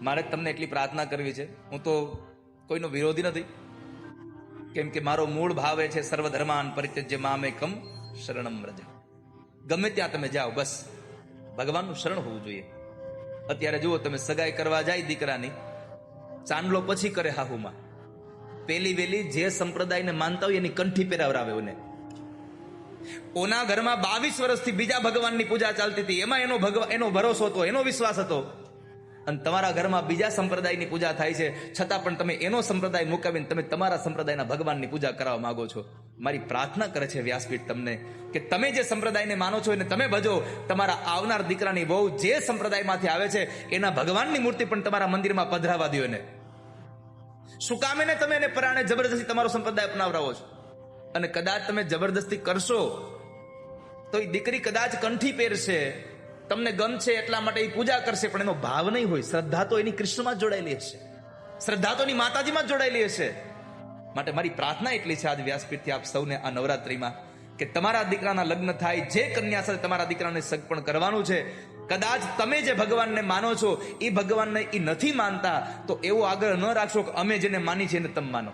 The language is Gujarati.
મારે તમને એટલી પ્રાર્થના કરવી છે. હું તો કોઈનો વિરોધી નથી, કેમ કે મારો મૂળ ભાવ એ છે સર્વધર્માન પરિત્યજ્ય મામેકમ શરણમ વ્રજ. ગમે ત્યાં તમે જાઓ, બસ ભગવાનનું શરણ હોવું જોઈએ. અત્યારે જુઓ, તમે સગાઈ કરવા જાય દીકરાની, ચાંદલો પછી કરે હાહુમાં. પેલી વેલી જે સંપ્રદાયને માનતા હોય એની કંઠી પહેરાવરાવે. ઓના ઘરમાં 22 વર્ષથી બીજા ભગવાનની પૂજા ચાલતી હતી, એમાં એનો ભરોસો હતો, એનો વિશ્વાસ હતો. અને તમારા ઘરમાં બીજા સંપ્રદાયની પૂજા થાય છે, છતાં પણ તમે એનો સંપ્રદાય મુકાવીને તમે તમારા સંપ્રદાયના ભગવાનની પૂજા કરવા માંગો છો. મારી પ્રાર્થના કરે છે વ્યાસપીઠ તમને કે તમે જે સંપ્રદાયને માનો છો એને તમે ભજો. તમારા આવનાર દીકરાની વહુ જે સંપ્રદાયમાંથી આવે છે એના ભગવાનની મૂર્તિ પણ તમારા મંદિરમાં પધરાવા દો. એને શું કામ એને તમે એને પરાણે જબરદસ્તી તમારો સંપ્રદાય અપનાવરાવો છો? અને કદાચ તમે જબરદસ્તી કરશો તો એ દીકરી કદાચ કંઠી પહેરશે, તમને ગમશે એટલા માટે એ પૂજા કરશે, પણ એનો ભાવ નહીં હોય. શ્રદ્ધા તો એની કૃષ્ણમાં જ જોડાયેલી હશે, શ્રદ્ધા તો એની માતાજીમાં જ જોડાયેલી હશે. માટે મારી પ્રાર્થના એટલી છે આજ વ્યાસપીઠથી આપ સૌને આ નવરાત્રિમાં, કે તમારા દીકરાના લગ્ન થાય, જે કન્યા સાથે તમારા દીકરાને સગપણ કરવાનું છે, કદાચ તમે જે ભગવાનને માનો છો એ ભગવાનને એ નથી માનતા, તો એવો આગ્રહ ન રાખશો કે અમે જેને માની છે એને તમે માનો.